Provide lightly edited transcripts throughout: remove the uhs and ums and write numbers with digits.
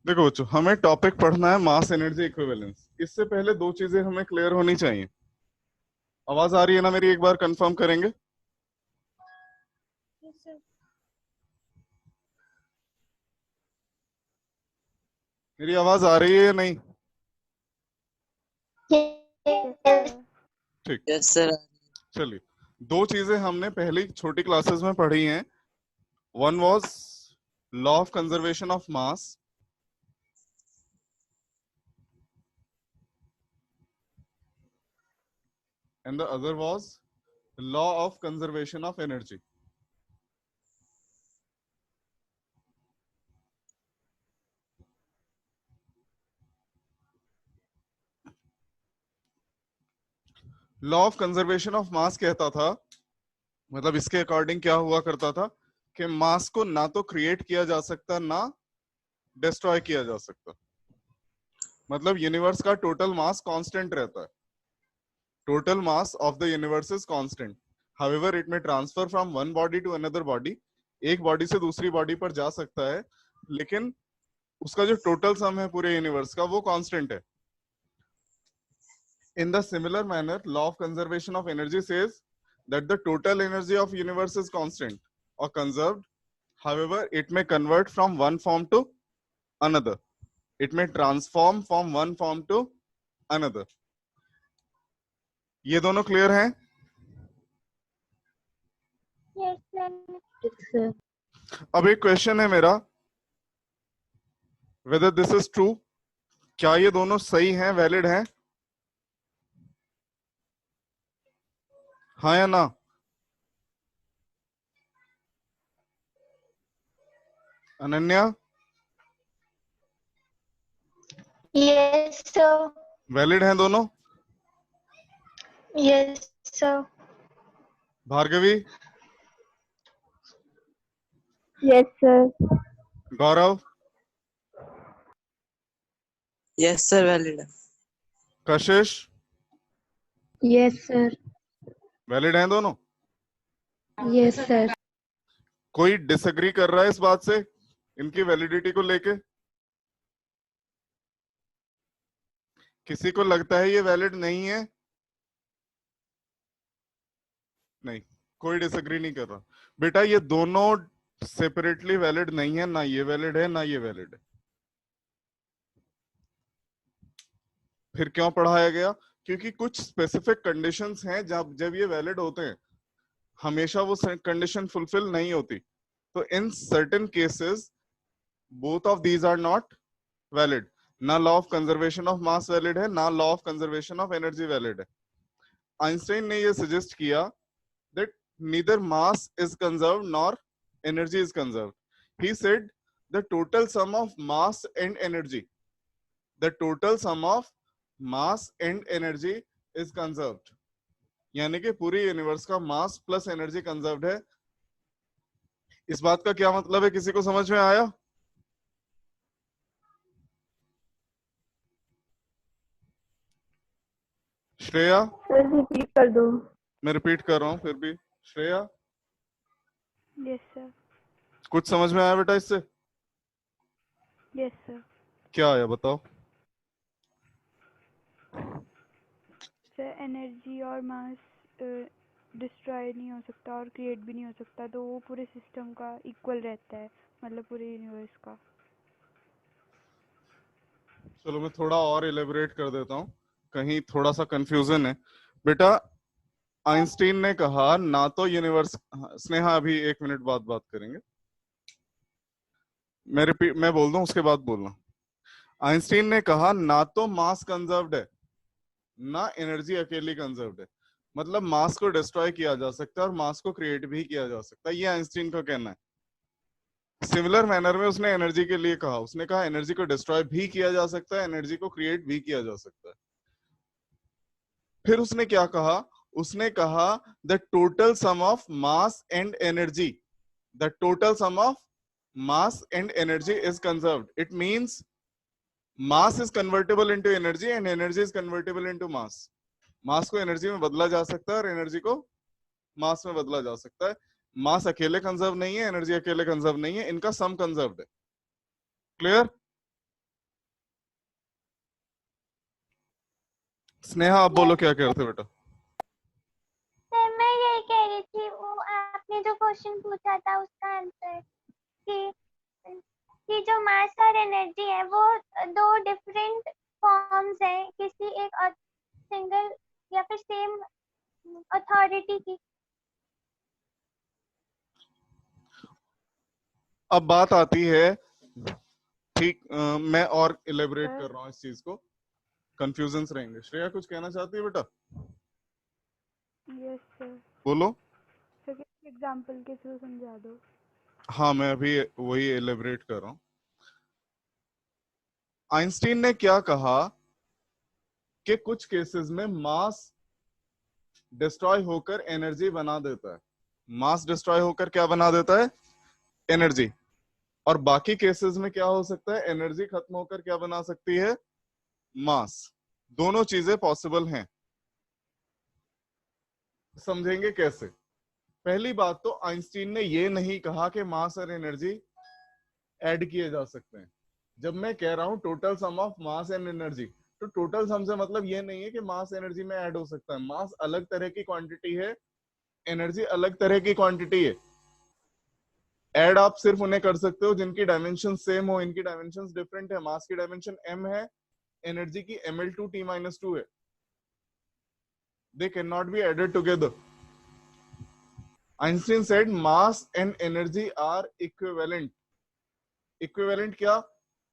देखो बच्चों, हमें टॉपिक पढ़ना है मास एनर्जी इक्विवेलेंस। इससे पहले दो चीजें हमें क्लियर होनी चाहिए। आवाज आ रही है ना मेरी? एक बार कंफर्म करेंगे। मेरी आवाज आ रही है या नहीं? ठीक। Yes sir. चलिए, दो चीजें हमने पहली छोटी क्लासेस में पढ़ी हैं। One was law of conservation of mass, and the other was law of conservation of energy. Law of conservation of मास कहता था, मतलब इसके अकॉर्डिंग क्या हुआ करता था कि मास को ना तो क्रिएट किया जा सकता ना डिस्ट्रॉय किया जा सकता। मतलब यूनिवर्स का टोटल मास कांस्टेंट रहता है। Total mass of the universe is constant. However it may transfer from one body to another body, एक बॉडी से दूसरी बॉडी पर जा सकता है, लेकिन उसका जो टोटल सम है पूरे यूनिवर्स का वो कांस्टेंट है। In the similar manner, law of conservation of energy says that the total energy of universe is constant or conserved. However, it may convert from one form to another. It may transform from one form to another. ये दोनों clear हैं? Yes, sir. अब एक question है मेरा, whether this is true, क्या ये दोनों सही हैं, वैलिड हैं? हाँ या ना? Ananya, Yes, sir. वैलिड हैं दोनों? Yes, sir. Bhargavi, Yes, sir. गौरव, यस सर वैलिड है। कशिश, Yes, sir. वैलिड हैं दोनों? Yes, sir. कोई डिसएग्री कर रहा है इस बात से, इनकी वैलिडिटी को लेके? किसी को लगता है ये वैलिड नहीं है? नहीं, कोई डिसएग्री नहीं कर रहा। बेटा ये दोनों सेपरेटली वैलिड नहीं है, ना ये वैलिड है ना ये वैलिड है। फिर क्यों पढ़ाया गया? क्योंकि कुछ स्पेसिफिक कंडीशंस हैं जब जब ये वैलिड होते हैं, हमेशा वो कंडीशन फुलफिल नहीं होती। तो in certain cases both of these are not valid. ना law of conservation of mass valid है, ना law of conservation of energy valid है। आइंस्टाइन ने ये सजेस्ट किया that neither mass is conserved nor energy is conserved. He said the total sum of mass and energy, the total sum of mass and energy is conserved. यानी कि पूरी universe का mass plus energy conserved है। इस बात का क्या मतलब है, किसी को समझ में आया? श्रेया, सर रिपीट कर दो। मैं रिपीट कर रहा हूं फिर भी। Shreya, yes sir. कुछ समझ में आया बेटा इससे? Yes sir. क्या आया बताओ? सर एनर्जी और मास डिस्ट्रॉय नहीं हो सकता और क्रिएट भी नहीं हो सकता, तो वो पूरे सिस्टम का इक्वल रहता है, मतलब पूरे यूनिवर्स का। चलो मैं थोड़ा और एलेबोरेट कर देता हूं, कहीं थोड़ा सा कंफ्यूजन है। बेटा आइंस्टीन ने कहा ना तो यूनिवर्स, स्नेहा अभी 1 मिनट बाद बात करेंगे, मैं बोल दूं उसके बाद बोलना। आइंस्टीन ने कहा ना तो मास कंजर्व्ड है ना एनर्जी अकेली कंजर्व्ड है। मतलब मास को डिस्ट्रॉय किया जा सकता है और मास को क्रिएट भी किया जा सकता है, ये आइंस्टीन का कहना है। सिमिलर मैनर में उसने एनर्जी के लिए कहा, उसने कहा एनर्जी को डिस्ट्रॉय भी किया जा सकता है, एनर्जी को क्रिएट भी किया जा सकता है। फिर उसने क्या कहा? उसने कहा the total sum of mass and energy, the total sum of mass and energy is conserved. It means mass is convertible into energy and energy is convertible into mass. Mass को एनर्जी में बदला जा सकता है और energy को मास में बदला जा सकता है। मास अकेले कंजर्व नहीं है, एनर्जी अकेले कंजर्व नहीं है, इनका सम कंजर्व्ड है। क्लियर? स्नेहा आप बोलो क्या कह रहे थे बेटा? सर मैं यही कह रही थी, वो आपने जो क्वेश्चन पूछा था उसका आंसर कि जो मास और एनर्जी है वो दो डिफरेंट फॉर्म्स हैं किसी एक सिंगल या फिर सेम अथॉरिटी की। अब बात आती है, ठीक, मैं और इलेबोरेट सर। कर रहा हूँ इस चीज को, कंफ्यूजन्स रहेंगे। श्रेया कुछ कहना चाहती है बेटा? Yes sir. बोलो। सर किसी एग्जांपल के थ्रू समझा दो। हाँ, मैं अभी वही इलेबोरेट कर रहा हूँ। आइंस्टीन ने क्या कहा कि कुछ केसेस में मास डिस्ट्रॉय होकर एनर्जी बना देता है। मास डिस्ट्रॉय होकर क्या बना देता है? एनर्जी। और बाकी केसेस में क्या हो सकता है? एनर्जी खत्म होकर क्या बना सकती है? मास। दोनों चीजें पॉसिबल हैं। समझेंगे कैसे? पहली बात तो आइंस्टीन ने ये नहीं कहा कि मास और एनर्जी ऐड किए जा सकते हैं। जब मैं कह रहा हूं total sum of mass and energy, तो टोटल सम से मतलब ये नहीं है कि मास एनर्जी में ऐड हो सकता है। मास अलग तरह की क्वांटिटी है, एनर्जी अलग तरह की क्वांटिटी है। ऐड आप सिर्फ उन्हें कर सकते हो जिनकी डायमेंशन सेम हो। इनकी डायमेंशन डिफरेंट है। मास की डायमेंशन m है, एनर्जी की ml2t-2 है। They can not be added together. Einstein said mass and energy are equivalent. Equivalent क्या?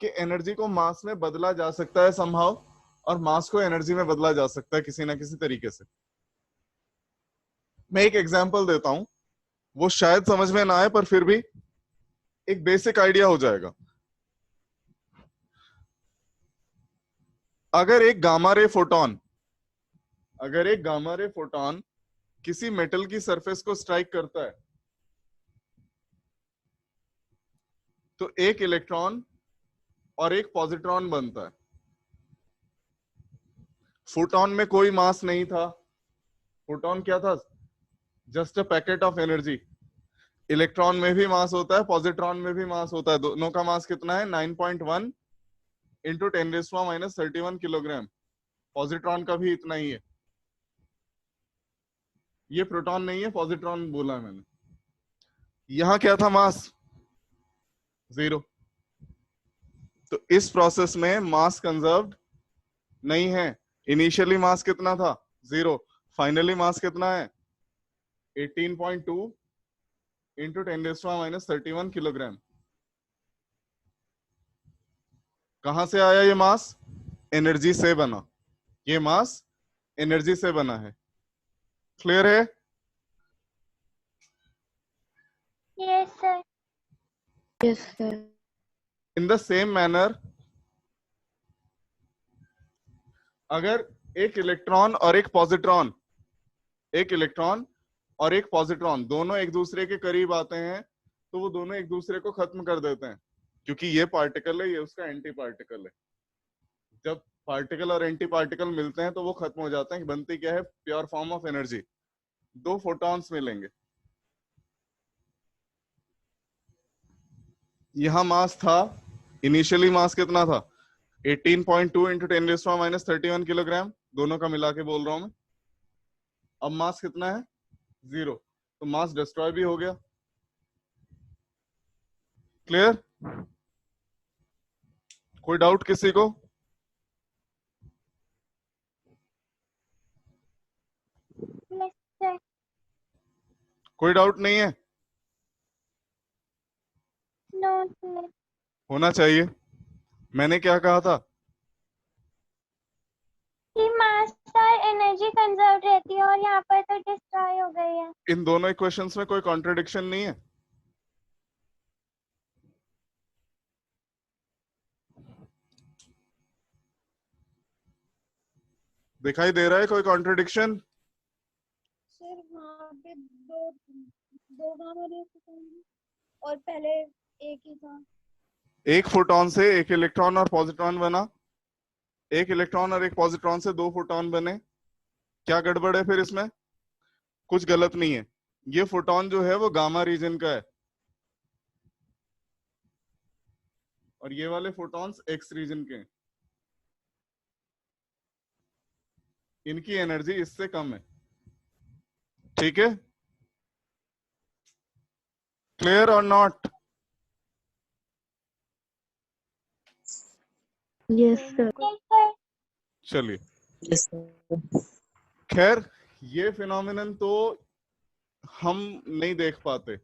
कि एनर्जी को मास में बदला जा सकता है समहाउ, और मास को एनर्जी में बदला जा सकता है किसी ना किसी तरीके से। मैं एक एग्जांपल देता हूं, वो शायद समझ में ना आए पर फिर भी एक बेसिक आइडिया हो जाएगा। अगर एक गामा रे फोटोन किसी मेटल की सरफेस को स्ट्राइक करता है, तो एक इलेक्ट्रॉन और एक पॉजिट्रॉन बनता है। फोटोन में कोई मास नहीं था। फोटोन क्या था? Just a packet of energy. Electron में भी मास होता है, पॉजिट्रॉन में भी मास होता है। दोनों का मास कितना है? 9.1 इंटू 10⁻31 किलोग्राम। पॉजिट्रॉन का भी इतना ही है। ये प्रोटॉन नहीं है, पॉजिट्रॉन बोला है मैंने। यहां क्या था? मास 0। तो इस प्रोसेस में मास कंजर्व्ड नहीं है। इनिशियली मास कितना था? 0। फाइनली मास कितना है? 18.2 इंटू 10⁻31 किलोग्राम। कहां से आया ये मास? एनर्जी से बना। ये मास एनर्जी से बना है। क्लियर है? Yes sir. Yes sir. In the same manner, अगर एक इलेक्ट्रॉन और एक पॉजिट्रॉन दोनों एक दूसरे के करीब आते हैं, तो वो दोनों एक दूसरे को खत्म कर देते हैं, क्योंकि ये पार्टिकल है, ये उसका एंटी पार्टिकल है। जब पार्टिकल और एंटी पार्टिकल मिलते हैं तो वो खत्म हो जाते हैं। बनती क्या है? Pure form of energy. दो फोटॉन्स मिलेंगे। यहां मास था, इनिशियली मास कितना था? 18.2 इंटू 10⁻31 किलोग्राम। दोनों का मिला के बोल रहा हूं मैं। अब मास कितना है? 0। तो मास डिस्ट्रॉय भी हो गया। क्लियर? कोई डाउट किसी को? Yes sir. कोई डाउट नहीं है? No sir. होना चाहिए। मैंने क्या कहा था? कि मास और एनर्जी कंजर्व रहती है और यहाँ पर तो डिस्ट्रॉय हो गई है। इन दोनों इक्वेशंस में कोई कॉन्ट्रडिक्शन नहीं है। दिखाई दे रहा है कोई कॉन्ट्रडिक्शन? सर वहाँ पे दो दो गामा रे फोटॉन और पहले एक ही था। एक फोटॉन से एक इलेक्ट्रॉन और पॉजिट्रॉन बना, एक इलेक्ट्रॉन और एक पॉजिट्रॉन से दो फोटॉन बने। क्या गड़बड़ है फिर इसमें? कुछ गलत नहीं है। ये फोटॉन जो है वो गामा रीजन का है, और ये वाले फोटॉन्स एक्स रीजन के हैं। इनकी एनर्जी इससे कम है, ठीक है? क्लियर और नॉट? Yes, sir sir. मेरे को yes sir. चलिए, Yes, sir. खैर ये फिनोमिनन तो हम नहीं देख पाते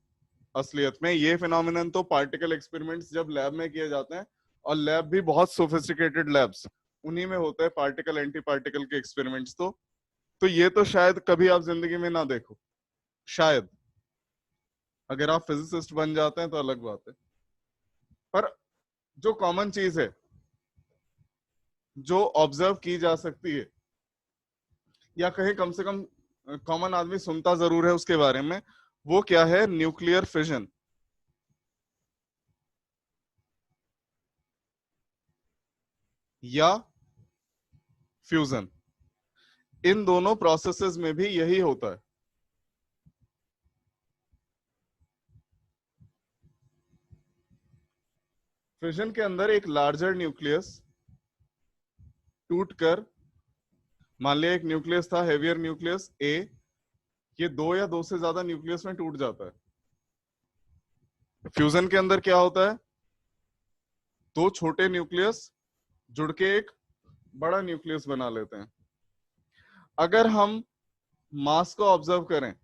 असलियत में। ये फिनोमिनन तो पार्टिकल एक्सपेरिमेंट्स जब लैब में किए जाते हैं, और लैब भी बहुत सोफिस्टिकेटेड लैब्स, उन्हीं में होता है पार्टिकल एंटी पार्टिकल के एक्सपेरिमेंट्स। तो ये तो शायद कभी आप जिंदगी में ना देखो, शायद। अगर आप फिजिसिस्ट बन जाते हैं तो अलग बात है। पर जो कॉमन चीज है जो ऑब्जर्व की जा सकती है, या कहीं कम से कम कॉमन आदमी सुनता जरूर है उसके बारे में, वो क्या है? Nuclear fission. या फ्यूजन। इन दोनों प्रोसेसेस में भी यही होता है। फिजन के अंदर एक लार्जर न्यूक्लियस टूटकर, मान लिया एक न्यूक्लियस था, हेवियर न्यूक्लियस ए, ये दो या दो से ज्यादा न्यूक्लियस में टूट जाता है। फ्यूजन के अंदर क्या होता है? दो छोटे न्यूक्लियस जुड़ के एक बड़ा न्यूक्लियस बना लेते हैं। अगर हम मास को ऑब्जर्व करें,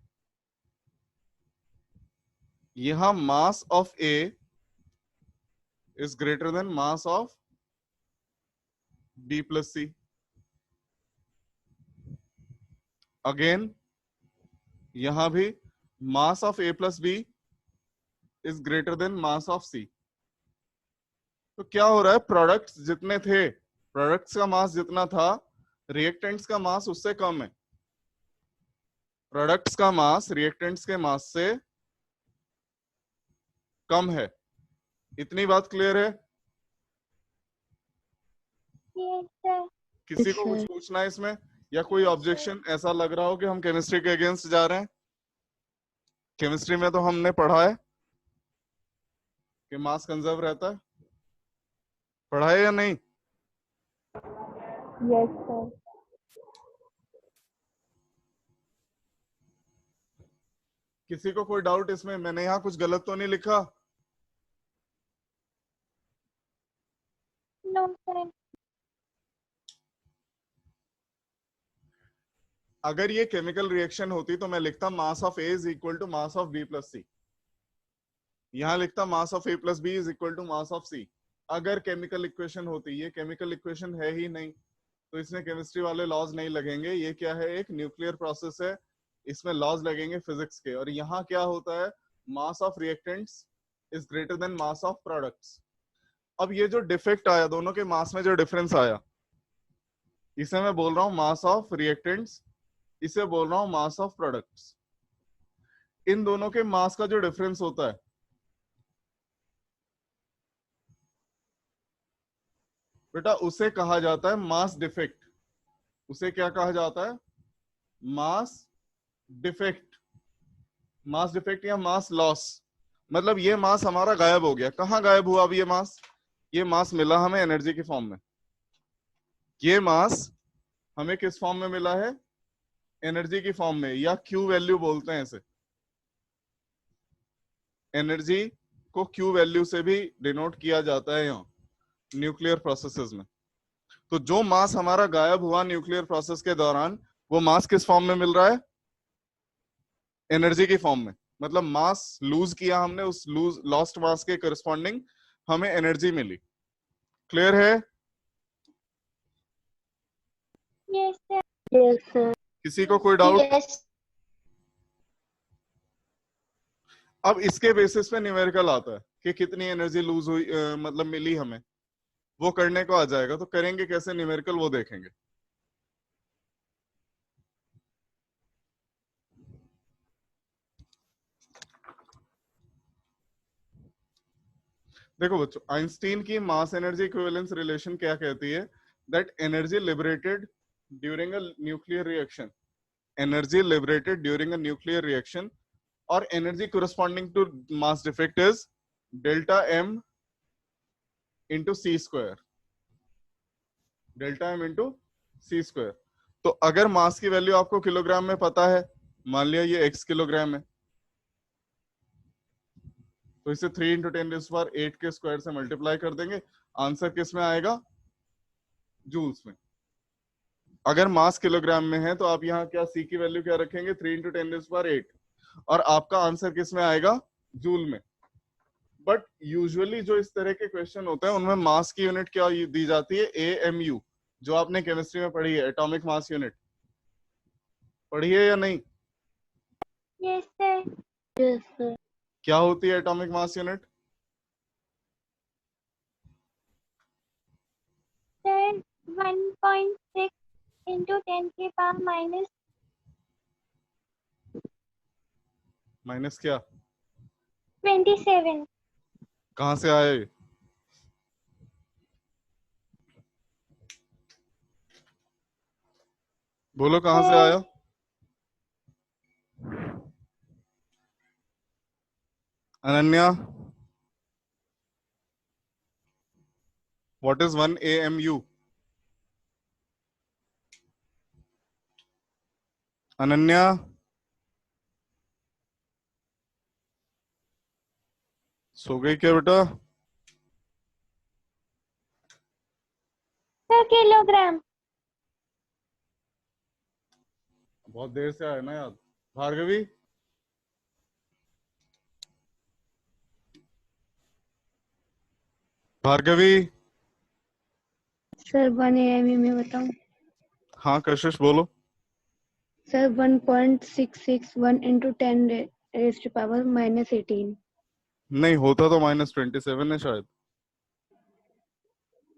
यहां mass of A is greater than mass of B plus C. Again यहां भी mass of A plus B is greater than mass of C. तो क्या हो रहा है? प्रोडक्ट्स जितने थे, प्रोडक्ट्स का मास जितना था, रिएक्टेंट्स का मास उससे कम है। प्रोडक्ट्स का मास रिएक्टेंट्स के मास से कम है। इतनी बात क्लियर है? Yes sir. किसी को Yes, कुछ sir. पूछना है इसमें, या कोई ऑब्जेक्शन? ऐसा लग रहा हो कि हम केमिस्ट्री के अगेंस्ट जा रहे हैं। केमिस्ट्री में तो हमने पढ़ा है कि मास कंजर्व रहता है, पढ़ा है या नहीं? Yes sir. किसी को कोई डाउट इसमें? मैंने यहाँ कुछ गलत तो नहीं लिखा? No sir. अगर ये केमिकल रिएक्शन होती तो मैं लिखता mass of A is equal to mass of B plus C. यहां लिखता mass of A plus B is equal to mass of C. अगर केमिकल इक्वेशन होती, ये केमिकल इक्वेशन है ही नहीं, तो इसमें केमिस्ट्री वाले लॉज नहीं लगेंगे। ये क्या है? एक न्यूक्लियर प्रोसेस है, इसमें लॉज लगेंगे फिजिक्स के। और यहाँ क्या होता है? Mass of reactants is greater than mass of products. अब ये जो डिफेक्ट आया, दोनों के मास में जो डिफरेंस आया, इसे मैं बोल रहा हूं मास ऑफ रिएक्टेंट्स, इसे बोल रहा हूं मास ऑफ प्रोडक्ट्स। इन दोनों के मास का जो डिफरेंस होता है, बेटा उसे कहा जाता है मास डिफेक्ट। उसे क्या कहा जाता है? Mass defect. मास डिफेक्ट या मास लॉस। मतलब ये मास हमारा गायब हो गया। कहाँ गायब हुआ अब ये मास? ये मास मिला हमें एनर्जी की फॉर्म में। ये मास हमें किस फॉर्म में मिला है? एनर्जी की फॉर्म में, या क्यू वैल्यू बोलते हैं इसे। एनर्जी को क्यू वैल्यू से भी डिनोट किया जाता है यहाँ न्यूक्लियर प्रोसेसेस में। तो जो मास हमारा गायब हुआ न्यूक्लियर प्रोसेस के दौरान, वो मास किस फॉर्म में मिल रहा है? एनर्जी की फॉर्म में। मतलब मास लूज किया हमने, उस लॉस्ट मास के करस्पॉन्डिंग हमें एनर्जी मिली। क्लियर है? Yes sir. Yes, sir. किसी को कोई डाउट? Yes. अब इसके बेसिस पे न्यूमेरिकल आता है कि कितनी एनर्जी लूज हुई, मतलब मिली हमें, वो करने को आ जाएगा। तो करेंगे कैसे न्यूमेरिकल, वो देखेंगे। देखो बच्चों, आइंस्टीन की मास एनर्जी इक्विवेलेंस रिलेशन क्या कहती है? That energy liberated during a nuclear reaction, energy liberated during a nuclear reaction, और energy corresponding to mass defect is delta m into c square, delta m into c square। तो अगर मास की value आपको kilogram में पता है, मान लिया ये x किलोग्राम है, तो इसे 3 × 10⁸ के स्क्वायर से मल्टीप्लाई कर देंगे, आंसर किस में आएगा? जूल्स में। अगर मास किलोग्राम में है तो आप यहाँ क्या c की वैल्यू क्या रखेंगे? 3 × 10⁸, और आपका आंसर किस में आएगा? जूल में। बट यूजुअली जो इस तरह के क्वेश्चन होते हैं उनमें मास की यूनिट क्या दी जाती है? AMU, जो आपने केमिस्ट्री में पढ़ी है, एटॉमिक मास यूनिट पढ़ी है या नहीं? Yes sir. Yes, sir. क्या होती है atomic mass unit? Sir 1.6 into 10 की पावर माइनस क्या? -27। कहां से आए? बोलो कहां से आया? Ananya, what is 1 AMU? Ananya, सो गई क्या बेटा? Sir kilogram. बहुत देर से आया ना याद। भार्गवी, भार्गवी। सर 1 AMU में बताऊं? हाँ कशिश बोलो। Sir 1.661 into 10 raised to power -18। नहीं होता तो -27 है शायद।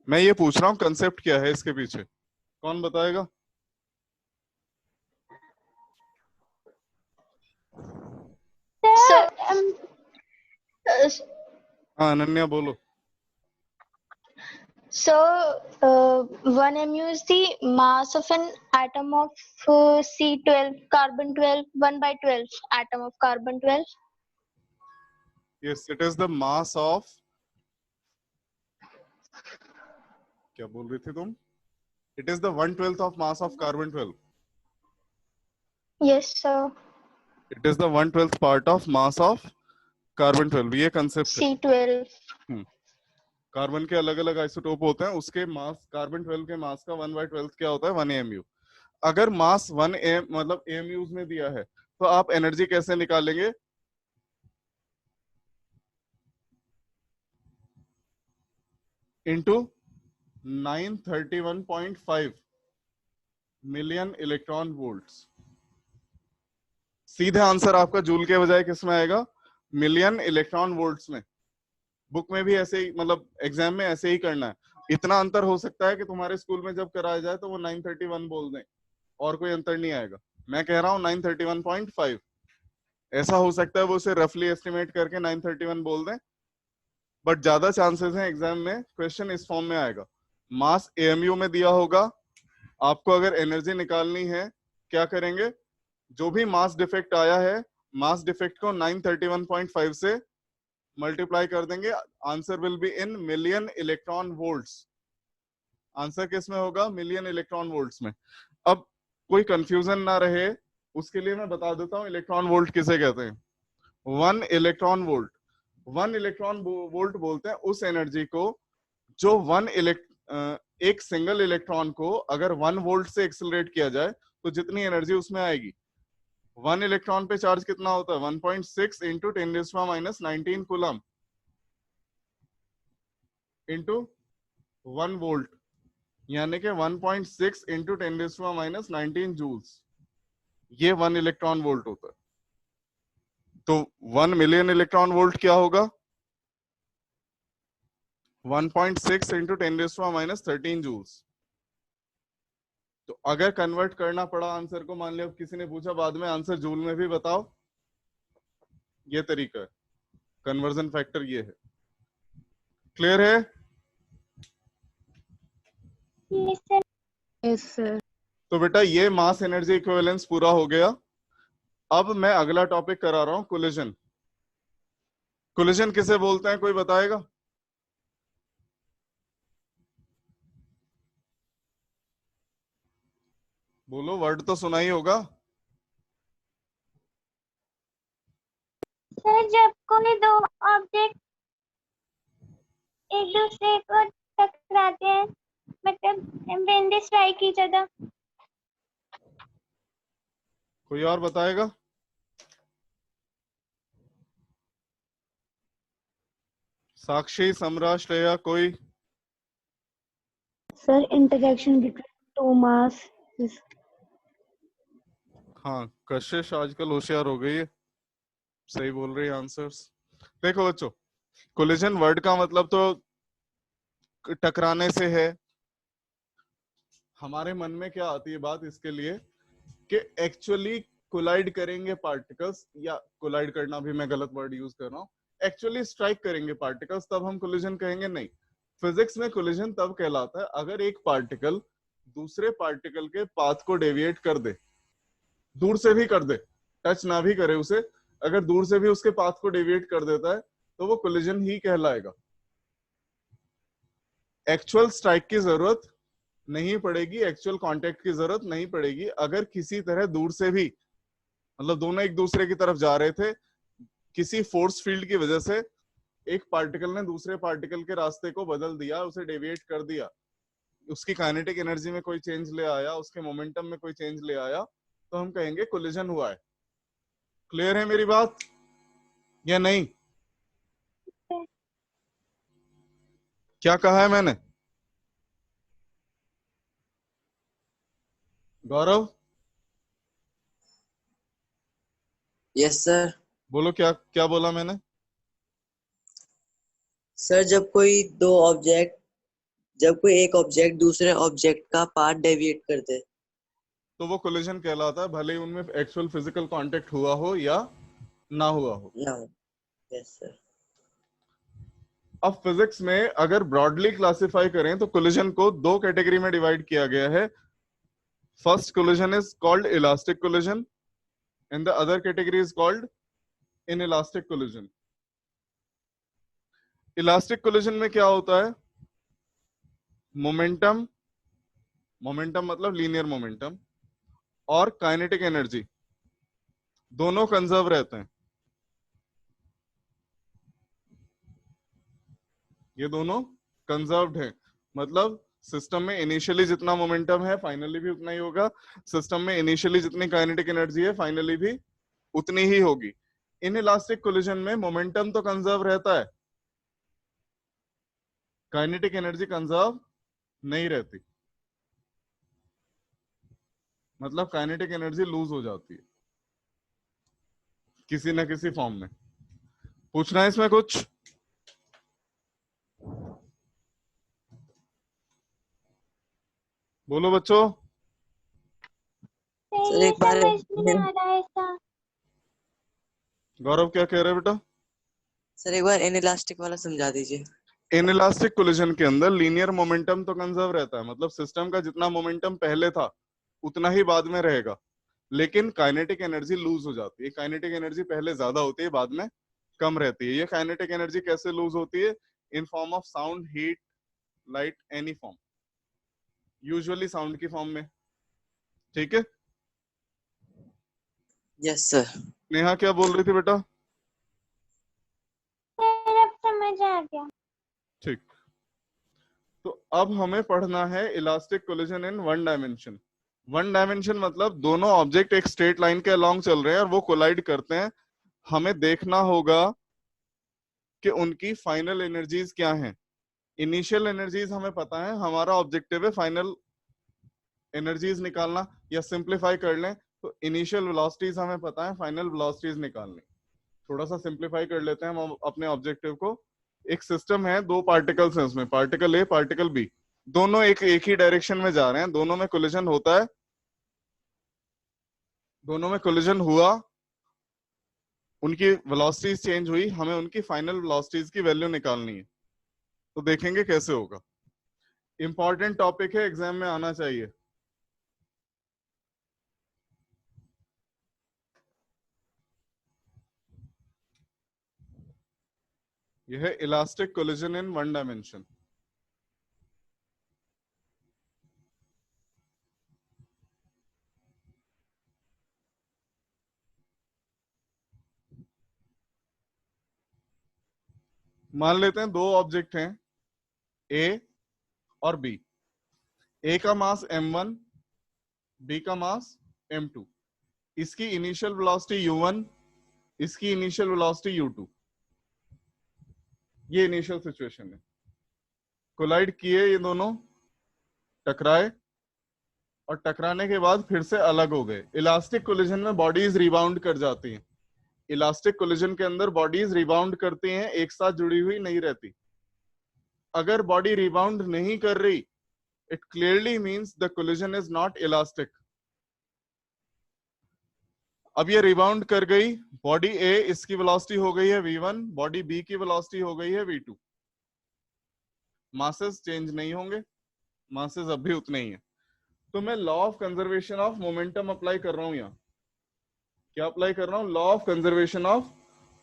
मैं ये पूछ रहा हूँ कंसेप्ट क्या है इसके पीछे, कौन बताएगा? सर हाँ अनन्या बोलो। So, 1 mu is the mass of an atom of C12, carbon 12, 1/12 atom of carbon 12. Yes, it is the mass of, क्या बोल रही थी तुम? It is the 1/12 of mass of carbon 12. Yes, sir. It is the 1/12 part of mass of carbon 12. ये concept है। C12. Carbon के अलग अलग आइसोटोप होते हैं, उसके मास, कार्बन 12 के मास का 1/12 क्या होता है? 1 AMU। अगर मास 1 AM मतलब AMUs में दिया है तो आप एनर्जी कैसे निकालेंगे? Into 931.5 million electron volts. सीधे आंसर आपका जूल के बजाय किस में आएगा? मिलियन इलेक्ट्रॉन वोल्ट्स में। बुक में भी ऐसे ही, मतलब एग्जाम में ऐसे ही करना है। इतना अंतर हो सकता है कि तुम्हारे स्कूल में जब कराया जाए तो वो 931 बोल दें, और कोई अंतर नहीं आएगा। मैं कह रहा हूँ 931.5, ऐसा हो सकता है वो उसे रफली एस्टिमेट करके 931 बोल दें, बट ज्यादा चांसेस हैं एग्जाम में क्वेश्चन इस फॉर्म में आएगा। मास AMU में दिया होगा, आपको अगर एनर्जी निकालनी है क्या करेंगे? जो भी मास डिफेक्ट आया है, मास डिफेक्ट को 931.5 से मल्टीप्लाई कर देंगे, answer will be in million electron volts. Answer किस में होगा? मिलियन इलेक्ट्रॉन वोल्ट्स में। अब कोई कंफ्यूजन ना रहे उसके लिए मैं बता देता हूं इलेक्ट्रॉन वोल्ट किसे कहते हैं। 1 इलेक्ट्रॉन वोल्ट, 1 इलेक्ट्रॉन वोल्ट बोलते हैं उस एनर्जी को जो एक सिंगल इलेक्ट्रॉन को अगर 1 वोल्ट से एक्सेलरेट किया जाए तो जितनी एनर्जी उसमें आएगी। 1 इलेक्ट्रॉन पे चार्ज कितना होता है? 1.6 इंटू 10⁻⁹ कूलम इंटू 1 वोल्ट, यानी कि 1.6 इंटू 10⁻⁹ जूल्स। ये 1 इलेक्ट्रॉन वोल्ट होता है। तो 1 मिलियन इलेक्ट्रॉन वोल्ट क्या होगा? 1.6 इंटू 10⁻13 जूल्स। तो अगर कन्वर्ट करना पड़ा आंसर को, मान लिया किसी ने पूछा बाद में आंसर जूल में भी बताओ, ये तरीका है, कन्वर्जन फैक्टर ये है। क्लियर है? Yes, sir. तो बेटा ये मास एनर्जी इक्विवेलेंस पूरा हो गया। अब मैं अगला टॉपिक करा रहा हूं, कोलिजन। कोलिजन किसे बोलते हैं, कोई बताएगा? बोलो, वर्ड तो सुना ही होगा। सर जब कोई दो ऑब्जेक्ट एक दूसरे को टकराते हैं, मतलब when they strike each other। कोई और बताएगा? साक्षी, सम्राट, श्रेया, कोई? Sir, interaction between two masses. हाँ, कशिश आजकल होशियार हो गई है, सही बोल रही है आंसर्स। देखो बच्चों, कोलिजन वर्ड का मतलब तो टकराने से है। हमारे मन में क्या आती है बात इसके लिए कि एक्चुअली कोलाइड करेंगे पार्टिकल्स, या कोलाइड करना भी मैं गलत वर्ड यूज कर रहा हूँ, एक्चुअली स्ट्राइक करेंगे पार्टिकल्स, तब हम कोलिजन कहेंगे। नहीं, फिजिक्स में कोलिजन तब कहलाता है अगर एक पार्टिकल दूसरे पार्टिकल के पाथ को डेविएट कर दे, दूर से भी कर दे, टच ना भी करे उसे, अगर दूर से भी उसके पाथ को डेविएट कर देता है तो वो कोलिजन ही कहलाएगा। एक्चुअल स्ट्राइक की जरूरत नहीं पड़ेगी, एक्चुअल कांटेक्ट की जरूरत नहीं पड़ेगी। अगर किसी तरह दूर से भी, मतलब दोनों एक दूसरे की तरफ जा रहे थे, किसी फोर्स फील्ड की वजह से एक पार्टिकल ने दूसरे पार्टिकल के रास्ते को बदल दिया, उसे डेविएट कर दिया, उसकी काइनेटिक एनर्जी में कोई चेंज ले आया, उसके मोमेंटम में कोई चेंज ले आया, तो हम कहेंगे कोलिजन हुआ है। क्लियर है मेरी बात या नहीं? क्या कहा है मैंने? गौरव, यस सर। बोलो, क्या क्या बोला मैंने? सर जब कोई एक ऑब्जेक्ट दूसरे ऑब्जेक्ट का पाथ डेविएट कर दे तो वो कोलिजन कहलाता है, भले ही उनमें एक्चुअल फिजिकल कांटेक्ट हुआ हो या ना हुआ हो। ना। Yes sir. अब फिजिक्स में अगर ब्रॉडली क्लासिफाई करें तो कोलिजन को दो कैटेगरी में डिवाइड किया गया है। First collision is called elastic collision and the other category is called inelastic collision. Elastic collision में क्या होता है? मोमेंटम, मोमेंटम मतलब लीनियर मोमेंटम, और काइनेटिक एनर्जी दोनों कंजर्व रहते हैं। ये दोनों कंजर्व्ड हैं, मतलब सिस्टम में इनिशियली जितना मोमेंटम है फाइनली भी उतना ही होगा, सिस्टम में इनिशियली जितनी काइनेटिक एनर्जी है फाइनली भी उतनी ही होगी। इन इलास्टिक कोलिजन में मोमेंटम तो कंजर्व रहता है, काइनेटिक एनर्जी कंजर्व नहीं रहती, मतलब काइनेटिक एनर्जी लूज हो जाती है किसी ना किसी फॉर्म में। पूछना है इसमें कुछ? बोलो बच्चों। सर एक बार समझ नहीं आ रहा है ऐसा। गौरव क्या कह रहे हैं बेटा? सर एक बार इनइलास्टिक वाला समझा दीजिए। इनइलास्टिक कोलिजन के अंदर लीनियर मोमेंटम तो कंजर्व रहता है, मतलब सिस्टम का जितना मोमेंटम पहले था उतना ही बाद में रहेगा, लेकिन काइनेटिक एनर्जी लूज हो जाती है। काइनेटिक एनर्जी पहले ज्यादा होती है, बाद में कम रहती है। ये काइनेटिक एनर्जी कैसे लूज होती है? In form of sound, heat, light, any form, usually sound की फॉर्म में। ठीक है, यस सर। नेहा क्या बोल रही थी बेटा? सर अब समझ आ गया। ठीक, तो अब हमें पढ़ना है elastic collision in one dimension. One dimension मतलब दोनों ऑब्जेक्ट एक स्ट्रेट लाइन के अलोंग चल रहे हैं और वो कोलाइड करते हैं। हमें देखना होगा कि उनकी फाइनल एनर्जीज क्या हैं। इनिशियल एनर्जीज हमें पता है, हमारा ऑब्जेक्टिव है फाइनल एनर्जीज निकालना, या सिंप्लीफाई कर लें तो इनिशियल वेलोसिटीज हमें पता है, फाइनल वेलोसिटीज निकालनी। थोड़ा सा सिंप्लीफाई कर लेते हैं हम अपने ऑब्जेक्टिव को। एक सिस्टम है, दो पार्टिकल्स हैं उसमें, पार्टिकल ए पार्टिकल बी, दोनों एक ही डायरेक्शन में जा रहे हैं, दोनों में कोलिजन होता है, दोनों में कोलिजन हुआ, उनकी वेलोसिटीज चेंज हुई, हमें उनकी फाइनल वेलोसिटीज की वैल्यू निकालनी है। तो देखेंगे कैसे होगा। इंपॉर्टेंट टॉपिक है, एग्जाम में आना चाहिए। यह है elastic collision in one dimension. मान लेते हैं दो ऑब्जेक्ट हैं ए और बी, ए का मास m1, बी का मास m2, इसकी इनिशियल वेलोसिटी u1, इसकी इनिशियल वेलोसिटी u2, ये इनिशियल सिचुएशन है। कोलाइड किए ये दोनों, टकराए और टकराने के बाद फिर से अलग हो गए। इलास्टिक कोलिजन में बॉडीज रिबाउंड कर जाती हैं। इलास्टिक कोलिजन के अंदर बॉडीज रिबाउंड करती हैं, एक साथ जुड़ी हुई नहीं रहती। अगर बॉडी रिबाउंड नहीं कर रही, it clearly means the collision is not elastic. अब ये रिबाउंड कर गई, बॉडी ए इसकी वेलोसिटी हो गई है v1, बॉडी बी की वेलोसिटी हो गई है v2। मासेस चेंज नहीं होंगे, मासेस अब भी उतने ही है। तो मैं law of conservation of momentum apply कर रहा हूं यहां। क्या अप्लाई कर रहा हूं? Law of conservation of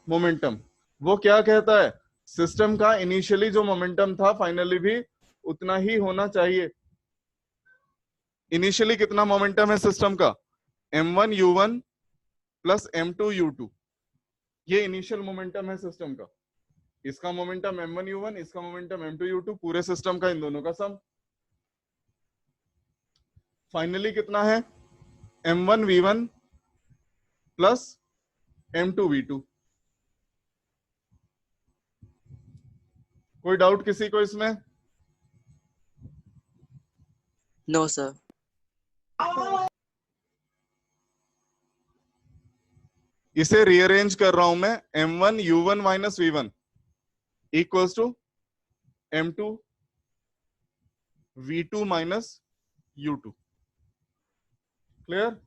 momentum. वो क्या कहता है? सिस्टम का इनिशियली जो मोमेंटम था फाइनली भी उतना ही होना चाहिए। इनिशियली कितना मोमेंटम है सिस्टम का? m1 u1 plus m2 u2, ये इनिशियल मोमेंटम है सिस्टम का। इसका मोमेंटम m1 u1, इसका मोमेंटम m2 u2, पूरे सिस्टम का इन दोनों का सम। फाइनली कितना है? m1 v1 plus m2 v2। कोई डाउट किसी को इसमें? No sir. इसे रीअरेंज कर रहा हूं मैं, m1 u1 minus v1 equals to m2 v2 minus u2। Clear?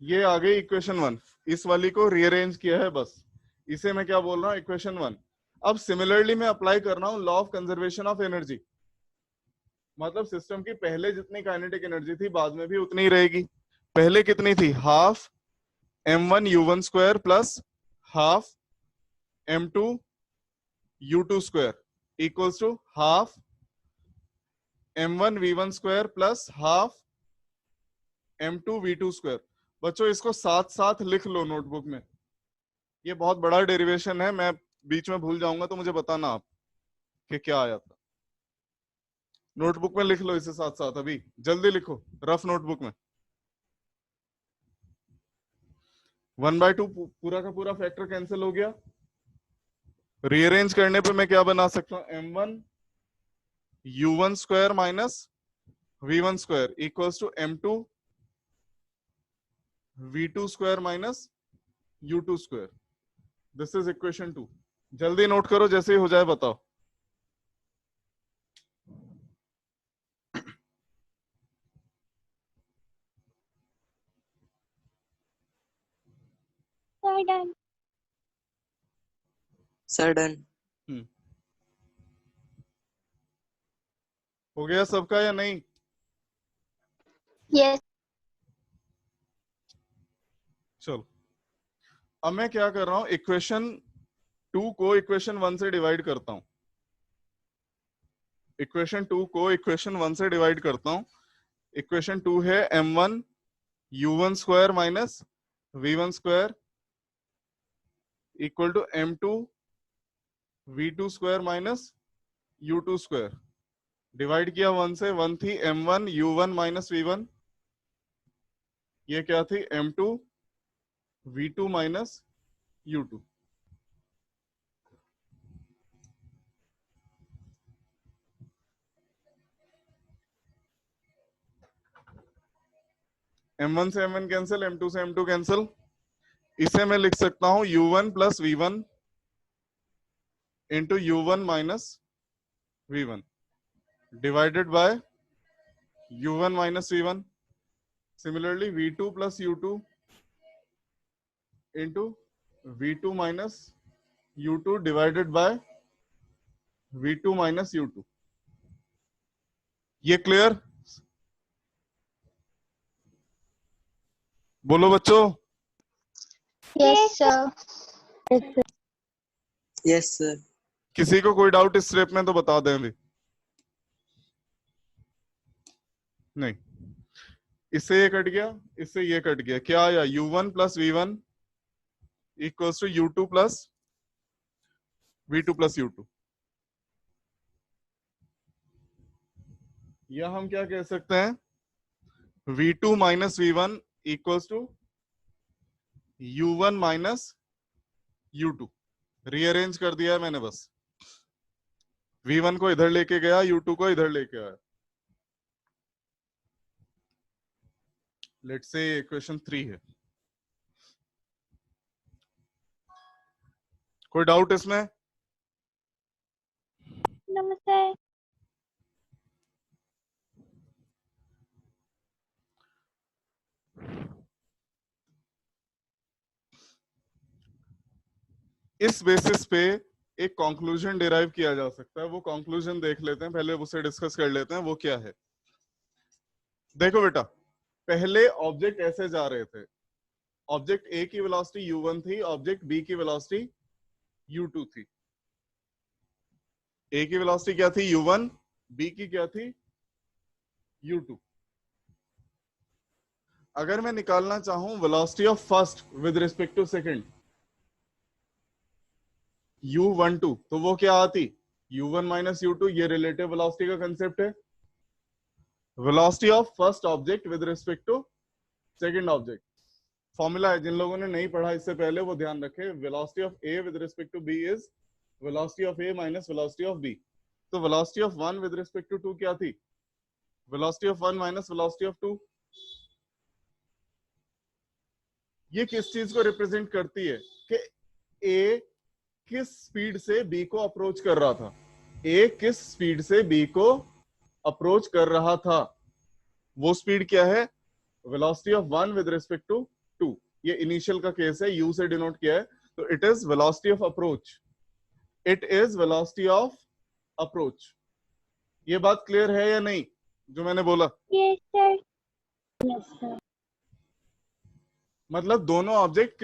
ये आ गई इक्वेशन 1। इस वाली को रीअरेंज किया है बस, इसे मैं क्या बोल रहा हूं? इक्वेशन 1। अब सिमिलरली मैं अप्लाई कर रहा हूं law of conservation of energy. मतलब सिस्टम की पहले जितनी काइनेटिक एनर्जी थी बाद में भी उतनी ही रहेगी। पहले कितनी थी? Half m1 u1 square plus half m2 u2 square equals to half m1 v1 square plus half m2 v2 square. बच्चों इसको साथ साथ लिख लो नोटबुक में, ये बहुत बड़ा डेरिवेशन है, मैं बीच में भूल जाऊंगा तो मुझे बताना आप कि क्या आया था। नोटबुक में लिख लो इसे साथ साथ, अभी जल्दी लिखो रफ नोटबुक में। 1/2 पूरा का पूरा फैक्टर कैंसिल हो गया। रीअरेंज करने पे मैं क्या बना सकता हूं? m1 u1 square minus v1 square equals to m2 v2 square minus u2 square. This is equation 2। जल्दी नोट करो, जैसे ही हो जाए बताओ। डन। Sir done. हो गया सबका या नहीं? Yes. चलो अब मैं क्या कर रहा हूं, इक्वेशन 2 को इक्वेशन 1 से डिवाइड करता हूं। इक्वेशन 2 को इक्वेशन 1 से डिवाइड करता हूं। इक्वेशन 2 है m1 u1 square minus v1 square equal to m2 v2 square minus u2 square. Divide किया 1 से, 1 थी m1 u1 माइनस v1, ये क्या थी? m2 v2 minus u2। m1 से m1 कैंसिल, m2 से m2 कैंसिल। इसे मैं लिख सकता हूं u1 plus v1 into u1 minus v1 divided by u1 minus v1। Similarly v2 plus u2 into v2 minus u2 divided by v2 minus u2। ये clear? बोलो बच्चों। Yes, sir. Yes sir. किसी को कोई डाउट इस step में तो बता दें अभी। नहीं, इससे ये कट गया, इससे ये कट गया, क्या आया? u1 plus v1 equals to U2 plus V2 plus U2। या हम क्या कह सकते हैं, V2 minus V1 equals to U1 minus U2। Rearrange कर दिया है मैंने, बस V1 को इधर लेके गया, U2 को इधर लेके आया। लेट्स से क्वेश्चन 3 है। कोई डाउट इसमें? नमस्ते। इस बेसिस पे एक कंक्लूजन डिराइव किया जा सकता है। वो कंक्लूजन देख लेते हैं, पहले उसे डिस्कस कर लेते हैं। वो क्या है, देखो बेटा, पहले ऑब्जेक्ट ऐसे जा रहे थे। ऑब्जेक्ट ए की वेलोसिटी U1 थी, ऑब्जेक्ट बी की वेलोसिटी U2 थी। ए की वेलोसिटी क्या थी, U1, बी की क्या थी, U2। अगर मैं निकालना चाहूं velocity of first with respect to second, U12, तो वो क्या आती, U1 माइनस U2। ये रिलेटिव वेलोसिटी का कंसेप्ट है। Velocity of first object with respect to second object, formula है। जिन लोगों ने नहीं पढ़ा इससे पहले वो ध्यान रखे। Velocity of A with respect to B is velocity of A minus velocity of B. तो velocity of 1 with respect to 2 क्या थी, velocity of 1 minus velocity of 2। ये किस चीज को रिप्रेजेंट करती है कि ए किस स्पीड से बी को अप्रोच कर रहा था। ए किस स्पीड से बी को अप्रोच कर रहा था, वो स्पीड क्या है, velocity of 1 with respect to 2। ये इनिशियल का केस है, यू से डिनोट किया है, तो it is velocity of approach. It is velocity of approach. ये बात क्लियर है या नहीं जो मैंने बोला? Yes sir. Yes sir. मतलब दोनों ऑब्जेक्ट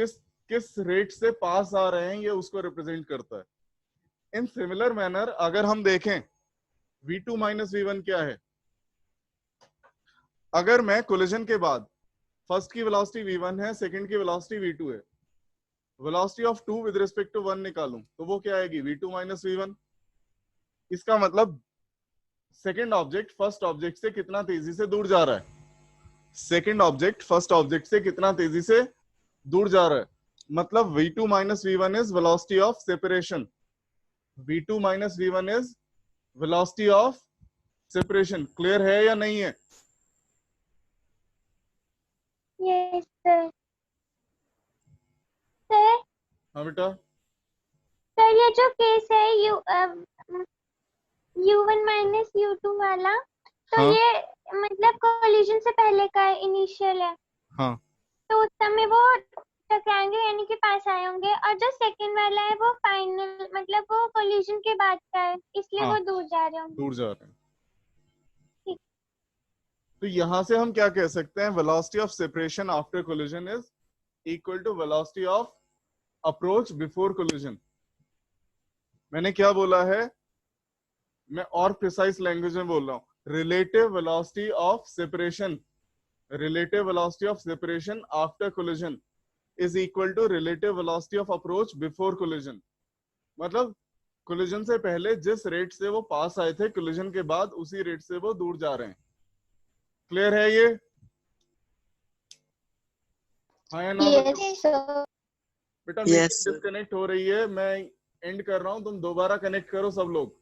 किस रेट से पास आ रहे हैं, ये उसको रिप्रेजेंट करता है। इन सिमिलर मैनर अगर हम देखें V2 माइनस V1 क्या है, अगर मैं कोलिजन के बाद फर्स्ट की वेलोसिटी V1 है, सेकंड की वेलोसिटी V2 है, velocity of 2 with respect to 1 निकालूं तो वो क्या आएगी, V2 माइनस V1। इसका मतलब सेकंड ऑब्जेक्ट फर्स्ट ऑब्जेक्ट से कितना तेजी से दूर जा रहा है, सेकंड ऑब्जेक्ट फर्स्ट ऑब्जेक्ट से कितना तेजी से दूर जा रहा है। मतलब V2 minus V1 is velocity of separation. V2 minus V1 is velocity of separation. Clear है या नहीं है? Yes sir. सर हाँ बेटा। सर ये जो केस है U1 माइनस U2 वाला, तो हाँ। ये मतलब कोलिजन से पहले का इनिशियल है। हाँ। तो उस समय वो टकराएंगे यानी कि पास आए होंगे, और जो सेकंड वाला है वो फाइनल मतलब वो कोलिजन के बाद का है, इसलिए हाँ, वो दूर जा रहे होंगे। दूर जा रहे हैं। ठीक। तो यहां से हम क्या कह सकते हैं, velocity of separation after collision is equal to velocity of approach before collision. मैंने क्या बोला है, मैं और प्रिसाइज लैंग्वेज में बोल रहा हूं। Relative velocity of separation, relative velocity of separation after collision is equal to relative velocity of approach before collision. मतलब कोलिजन से पहले जिस रेट से वो पास आए थे, कोलिजन के बाद उसी रेट से वो दूर जा रहे हैं। क्लियर है ये? हाँ या ना? Yes sir. बेटा Yes, sir. डिस्कनेक्ट हो रही है, मैं एंड कर रहा हूं, तुम दोबारा कनेक्ट करो सब लोग।